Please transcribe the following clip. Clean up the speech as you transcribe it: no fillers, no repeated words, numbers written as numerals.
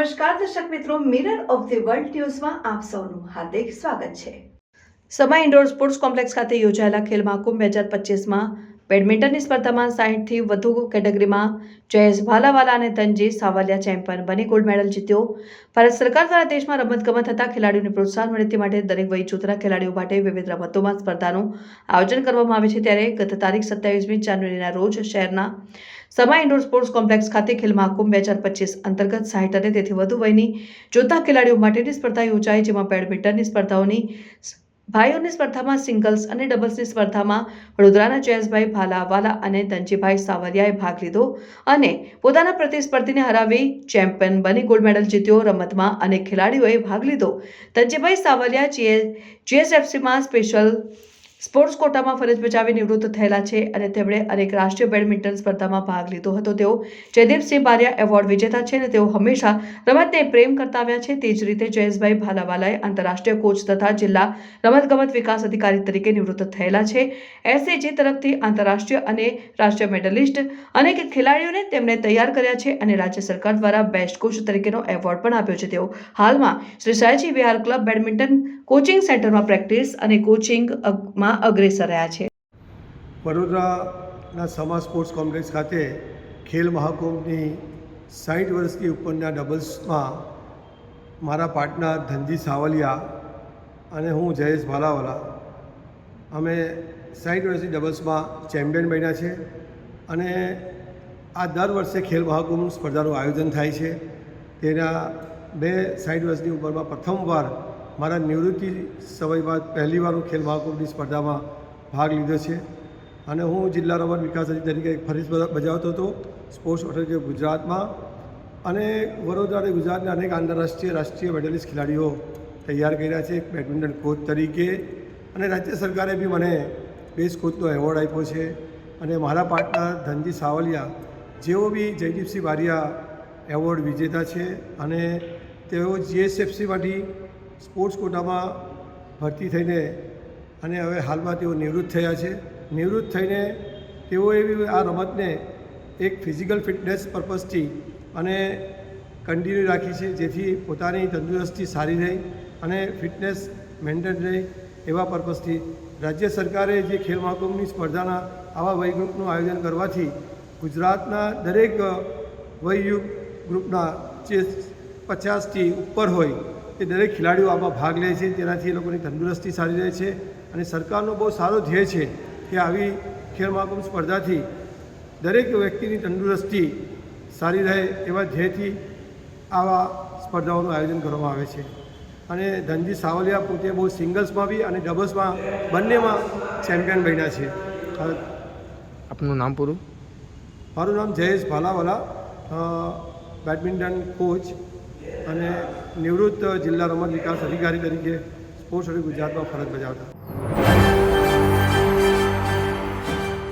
નમસ્કાર દર્શક મિત્રો, મિરર ઓફ ધી વર્લ્ડ ન્યૂઝમાં આપ સૌનું હાર્દિક સ્વાગત છે। સમા ઇન્ડોર સ્પોર્ટ્સ કોમ્પ્લેક્સ ખાતે યોજાયેલા ખેલ મહાકુંભ 2025માં બેડમિન્ટનની સ્પર્ધામાં 60થી વધુ કેટેગરીમાં જયેશ ભાલાવાલા અને ધનજી સાવલિયા ચેમ્પિયન બની ગોલ્ડ મેડલ જીત્યો। ભારત સરકાર દ્વારા દેશમાં રમતગમત થતા ખેલાડીઓને પ્રોત્સાહન મળે તે માટે દરેક વય જૂથના ખેલાડીઓ માટે વિવિધ રમતોમાં સ્પર્ધાનું આયોજન કરવામાં આવે છે। ત્યારે ગત તારીખ 27મી જાન્યુઆરીના રોજ શહેરના સમા ઇન્ડોર સ્પોર્ટ્સ કોમ્પ્લેક્સ ખાતે ખેલ મહાકુંભ 2025 અંતર્ગત 60 અને તેથી વધુ વયની જૂથના ખેલાડીઓ માટેની સ્પર્ધા યોજાઈ, જેમાં બેડમિન્ટનની સ્પર્ધાઓની ભાઈઓની સ્પર્ધામાં સિંગલ્સ અને ડબલ્સની સ્પર્ધામાં વડોદરાના જયેશભાઈ ભાલાવાલા અને ધનજીભાઈ સાવલિયાએ ભાગ લીધો અને પોતાના પ્રતિસ્પર્ધીને હરાવી ચેમ્પિયન બની ગોલ્ડ મેડલ જીત્યો। રમતમાં અનેક ખેલાડીઓએ ભાગ લીધો। ધનજીભાઈ સાવલિયા જીએસએફસીમાં સ્પેશિયલ સ્પોર્ટ્સ કોટામાં ફરજ બજાવી નિવૃત્ત થયેલા છે અને તેમણે અનેક રાષ્ટ્રીય બેડમિન્ટન સ્પર્ધામાં ભાગ લીધો હતો। તેઓ જયદીપસિંહ બારિયા એવોર્ડ વિજેતા છે અને તેઓ હંમેશા રમતને પ્રેમ કરતા આવ્યા છે। તે જ રીતે જયેશભાઈ ભાલાવાલાએ આંતરરાષ્ટ્રીય કોચ તથા જિલ્લા રમતગમત વિકાસ અધિકારી તરીકે નિવૃત્ત થયેલા છે। એસએજી તરફથી આંતરરાષ્ટ્રીય અને રાષ્ટ્રીય મેડલિસ્ટ અનેક ખેલાડીઓને તેમણે તૈયાર કર્યા છે અને રાજ્ય સરકાર દ્વારા બેસ્ટ કોચ તરીકેનો એવોર્ડ પણ આપ્યો છે। તેઓ હાલમાં શ્રી સાયજી વિહાર ક્લબ બેડમિન્ટન કોચિંગ સેન્ટરમાં પ્રેક્ટિસ અને કોચિંગમાં અગ્રેસર રહ્યા છે। વડોદરાના સમા સ્પોર્ટ્સ કોમ્પ્લેક્સ ખાતે ખેલ મહાકુંભની 60 વર્ષથી ઉપરના ડબલ્સમાં મારા પાર્ટનર ધનજી સાવલિયા અને હું જયેશ ભાલાવાલા અમે 60 વર્ષથી ડબલ્સમાં ચેમ્પિયન બન્યા છે અને આ દર વર્ષે ખેલ મહાકુંભ સ્પર્ધાનું આયોજન થાય છે। તેના મેં 60 વર્ષની ઉંમરમાં પ્રથમવાર મારા નિવૃત્તિ સમય બાદ પહેલીવાર હું ખેલ મહાકુંભની સ્પર્ધામાં ભાગ લીધો છે અને હું જિલ્લા રમત વિકાસ અધિકારી તરીકે ફરજ બજાવતો હતો સ્પોર્ટ્સ ઓથોરિટી ઓફ ગુજરાતમાં અને વડોદરા અને ગુજરાતના અનેક આંતરરાષ્ટ્રીય રાષ્ટ્રીય મેડલિસ્ટ ખેલાડીઓ તૈયાર કર્યા છે બેડમિન્ટન કોચ તરીકે અને રાજ્ય સરકારે બી મને બેસ્ટ કોચનો એવોર્ડ આપ્યો છે અને મારા પાર્ટનર ધનજી સાવલિયા જેઓ બી જયદીપસિંહ બારિયા એવોર્ડ વિજેતા છે અને તેઓ જીએસએફસીમાંથી સ્પોર્ટ્સ કોટામાં ભરતી થઈને અને હવે હાલમાં તેઓ નિવૃત્ત થયા છે। નિવૃત્ત થઈને તેઓએ બી આ રમતને એક ફિઝિકલ ફિટનેસ પર્પઝથી અને કન્ટિન્યુ રાખી છે, જેથી પોતાની તંદુરસ્તી સારી રહે અને ફિટનેસ મેન્ટેન રહે એવા પર્પઝથી રાજ્ય સરકારે જે ખેલ મહાકુંભની સ્પર્ધાના આવા વય ગ્રુપનું આયોજન કરવાથી ગુજરાતના દરેક વય ગ્રુપના જે 50થી ઉપર હોય તે દરેક ખેલાડીઓ આમાં ભાગ લે છે। તેનાથી એ લોકોની તંદુરસ્તી સારી રહે છે અને સરકારનો બહુ સારો ધ્યેય છે કે આવી ખેલ મહાકુંભ સ્પર્ધાથી દરેક વ્યક્તિની તંદુરસ્તી સારી રહે એવા ધ્યેયથી આવા સ્પર્ધાઓનું આયોજન કરવામાં આવે છે અને ધનજી સાવલિયા પોતે બહુ સિંગલ્સમાં બી અને ડબલ્સમાં બંનેમાં ચેમ્પિયન બન્યા છે। આપનું નામ પૂરું? મારું નામ જયેશ ભાલાવાલા, બેડમિન્ટન કોચ અને નિવૃત્ત જિલ્લા રમત વિકાસ અધિકારી તરીકે સ્પોર્ટ્સ ઓથોરિટી ગુજરાતમાં ફરજ બજાવતા।